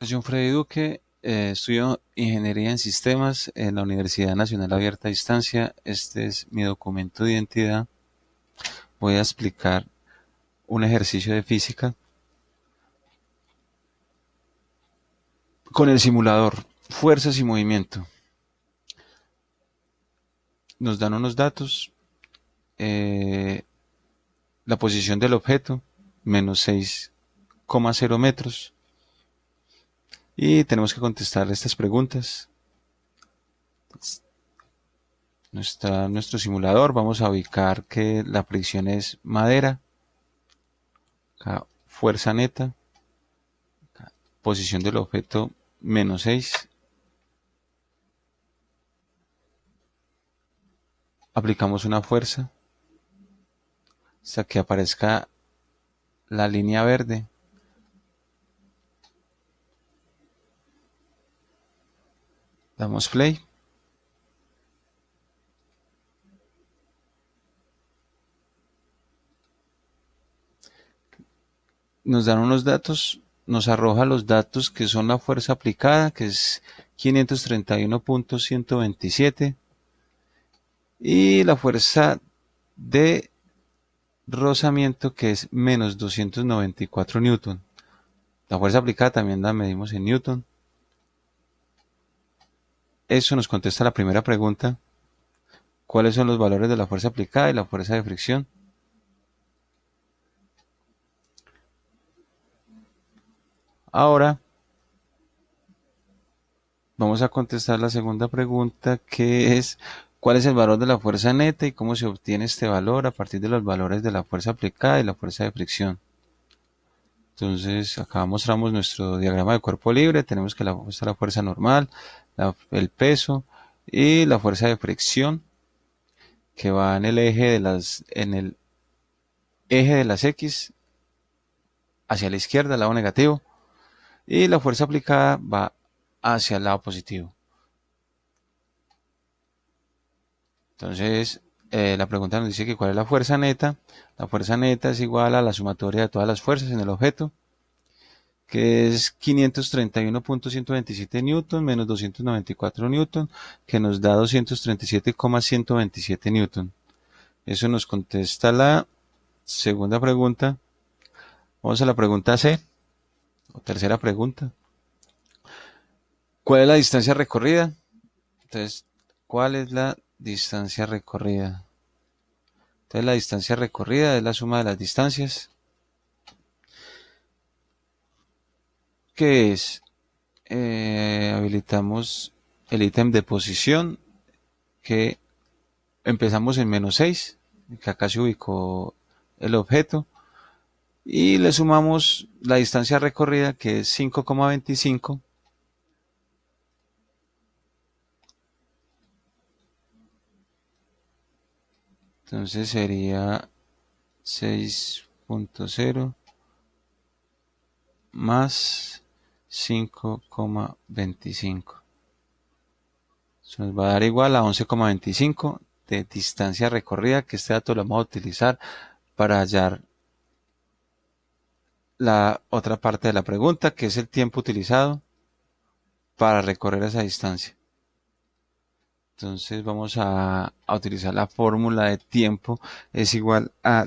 Soy John Freddy Duque, estudio Ingeniería en Sistemas en la Universidad Nacional Abierta a Distancia. Este es mi documento de identidad. Voy a explicar un ejercicio de física con el simulador, fuerzas y movimiento. Nos dan unos datos, eh, la posición del objeto, menos 6,0 metros, y tenemos que contestar estas preguntas. Nuestro simulador, vamos a ubicar que la fricción es madera, acá, fuerza neta, posición del objeto menos 6. Aplicamos una fuerza hasta que aparezca la línea verde. Damos play. Nos dan unos datos, nos arroja los datos que son la fuerza aplicada, que es 531.127, y la fuerza de rozamiento, que es menos 294 newton. La fuerza aplicada también la medimos en newton. Eso nos contesta la primera pregunta: ¿cuáles son los valores de la fuerza aplicada y la fuerza de fricción? Ahora vamos a contestar la segunda pregunta, que es ¿cuál es el valor de la fuerza neta y cómo se obtiene este valor a partir de los valores de la fuerza aplicada y la fuerza de fricción? Entonces acá mostramos nuestro diagrama de cuerpo libre. Tenemos que está la fuerza normal, el peso y la fuerza de fricción, que va en el eje de las X hacia la izquierda, al lado negativo, y la fuerza aplicada va hacia el lado positivo. Entonces, la pregunta nos dice que cuál es la fuerza neta. La fuerza neta es igual a la sumatoria de todas las fuerzas en el objeto, que es 531.127 newton menos 294 newton, que nos da 237,127 newton. Eso nos contesta la segunda pregunta. Vamos a la pregunta C, o tercera pregunta. ¿Cuál es la distancia recorrida? Entonces, ¿cuál es la distancia recorrida? Entonces, la distancia recorrida es la suma de las distancias, que es, habilitamos el ítem de posición, que empezamos en menos 6, que acá se ubicó el objeto, y le sumamos la distancia recorrida, que es 5,25. Entonces sería 6.0 más 5,25. Eso nos va a dar igual a 11,25 de distancia recorrida, que este dato lo vamos a utilizar para hallar la otra parte de la pregunta, que es el tiempo utilizado para recorrer esa distancia. Entonces vamos a utilizar la fórmula de tiempo es igual a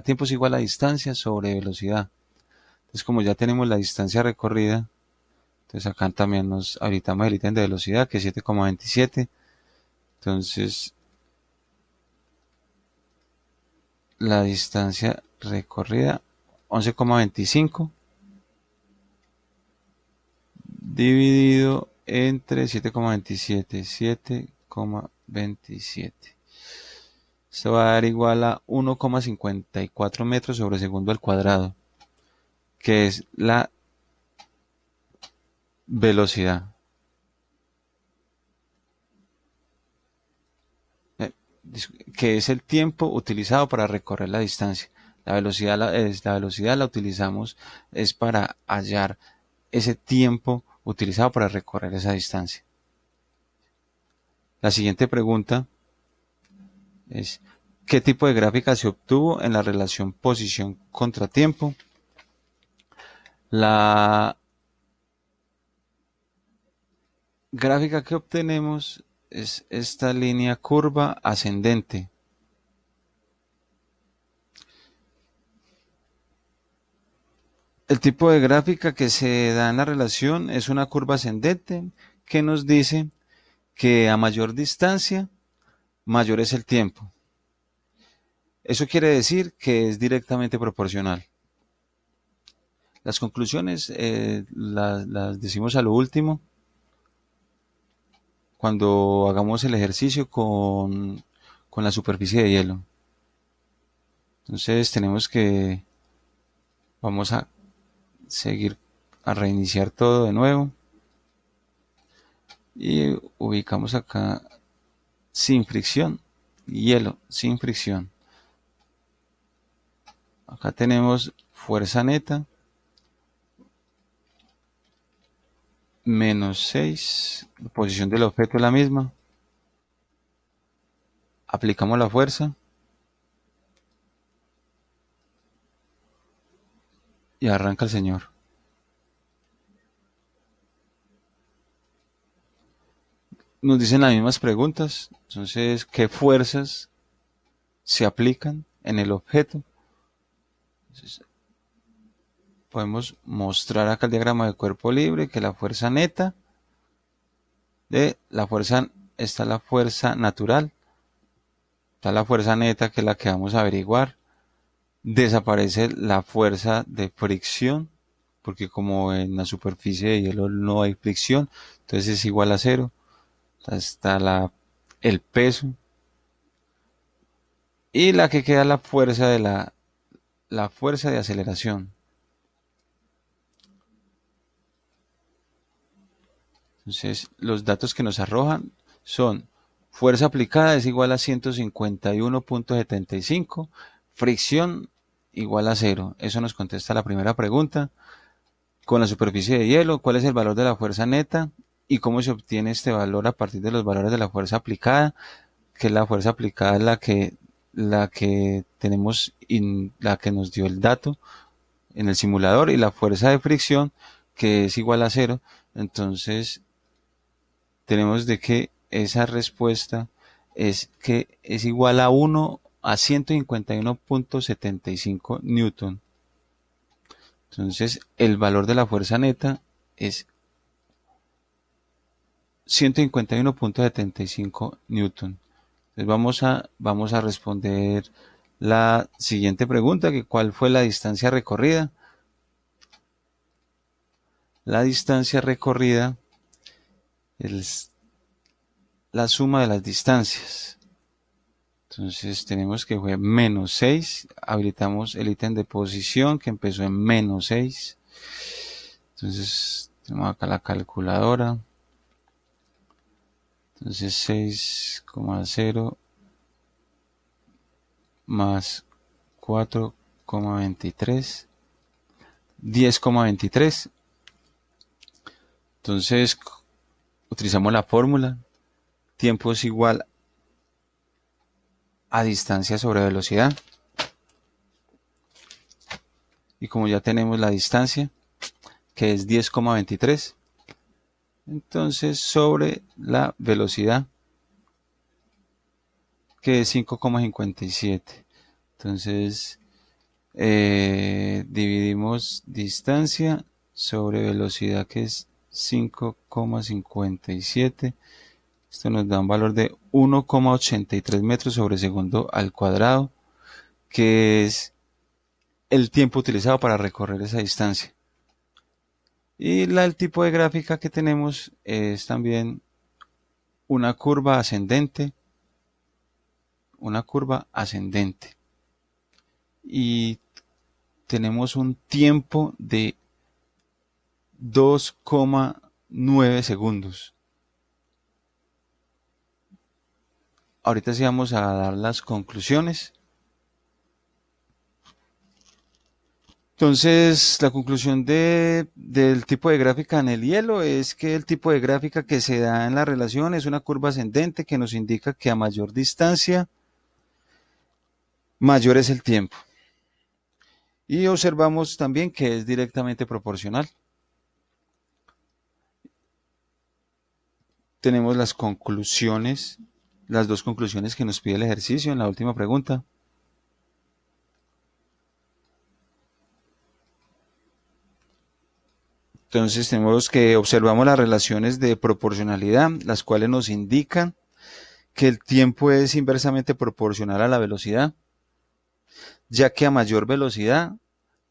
tiempo es igual a distancia sobre velocidad. Entonces, como ya tenemos la distancia recorrida, entonces acá también nos habilitamos el ítem de velocidad, que es 7,27. Entonces, la distancia recorrida, 11,25 dividido entre 7,27. 7,27. Esto va a dar igual a 1,54 metros sobre segundo al cuadrado, que es la velocidad. Que es el tiempo utilizado para recorrer la distancia. La velocidad la utilizamos es para hallar ese tiempo utilizado para recorrer esa distancia. La siguiente pregunta es: ¿qué tipo de gráfica se obtuvo en la relación posición contra tiempo? La gráfica que obtenemos es esta línea curva ascendente. El tipo de gráfica que se da en la relación es una curva ascendente que nos dice que a mayor distancia, mayor es el tiempo. Eso quiere decir que es directamente proporcional. Las conclusiones las decimos a lo último, cuando hagamos el ejercicio con la superficie de hielo. Entonces vamos a seguir a reiniciar todo de nuevo y ubicamos acá sin fricción, hielo sin fricción. Acá tenemos fuerza neta menos 6, la posición del objeto es la misma, aplicamos la fuerza y arranca el señor. Nos dicen las mismas preguntas, entonces, ¿qué fuerzas se aplican en el objeto? Entonces, podemos mostrar acá el diagrama de cuerpo libre, que la fuerza neta de la fuerza, está la fuerza natural, está la fuerza neta, que es la que vamos a averiguar. Desaparece la fuerza de fricción, porque como en la superficie de hielo no hay fricción, entonces es igual a cero. Está el peso, y la que queda la fuerza de la fuerza de aceleración. Entonces, los datos que nos arrojan son: fuerza aplicada es igual a 151.75, fricción igual a 0. Eso nos contesta la primera pregunta. Con la superficie de hielo, ¿cuál es el valor de la fuerza neta? ¿Y cómo se obtiene este valor a partir de los valores de la fuerza aplicada? Que la fuerza aplicada es la que tenemos, la que nos dio el dato en el simulador, y la fuerza de fricción, que es igual a 0. Entonces, tenemos de que esa respuesta es que es igual a 1 a 151.75 newton. Entonces, el valor de la fuerza neta es 151.75 newton. Entonces, vamos a responder la siguiente pregunta, que ¿cuál fue la distancia recorrida? La distancia recorrida es la suma de las distancias. Entonces tenemos que fue menos 6, habilitamos el ítem de posición que empezó en menos 6. Entonces tenemos acá la calculadora. Entonces 6,0 más 4,23, 10,23. Entonces utilizamos la fórmula, tiempo es igual a distancia sobre velocidad, y como ya tenemos la distancia, que es 10,23, entonces sobre la velocidad, que es 5,57, entonces dividimos distancia sobre velocidad, que es 5,57. Esto nos da un valor de 1,83 metros sobre segundo al cuadrado, que es el tiempo utilizado para recorrer esa distancia. Y el tipo de gráfica que tenemos es también una curva ascendente. Y tenemos un tiempo de 2,9 segundos. Ahorita sí vamos a dar las conclusiones. Entonces, la conclusión del tipo de gráfica en el hielo es que el tipo de gráfica que se da en la relación es una curva ascendente, que nos indica que a mayor distancia, mayor es el tiempo. Y observamos también que es directamente proporcional. tenemos las conclusiones, las dos conclusiones que nos pide el ejercicio en la última pregunta. Entonces tenemos que observamos las relaciones de proporcionalidad, las cuales nos indican que el tiempo es inversamente proporcional a la velocidad, ya que a mayor velocidad,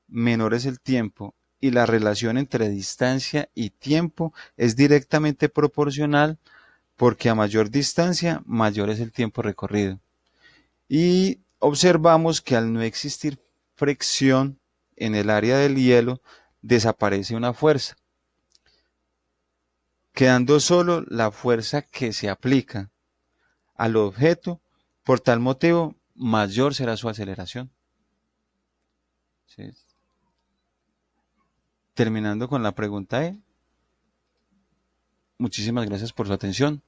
menor es el tiempo, y la relación entre distancia y tiempo es directamente proporcional porque a mayor distancia, mayor es el tiempo recorrido. Y observamos que al no existir fricción en el área del hielo, desaparece una fuerza, quedando solo la fuerza que se aplica al objeto. Por tal motivo, mayor será su aceleración. ¿Sí? Terminando con la pregunta E, muchísimas gracias por su atención.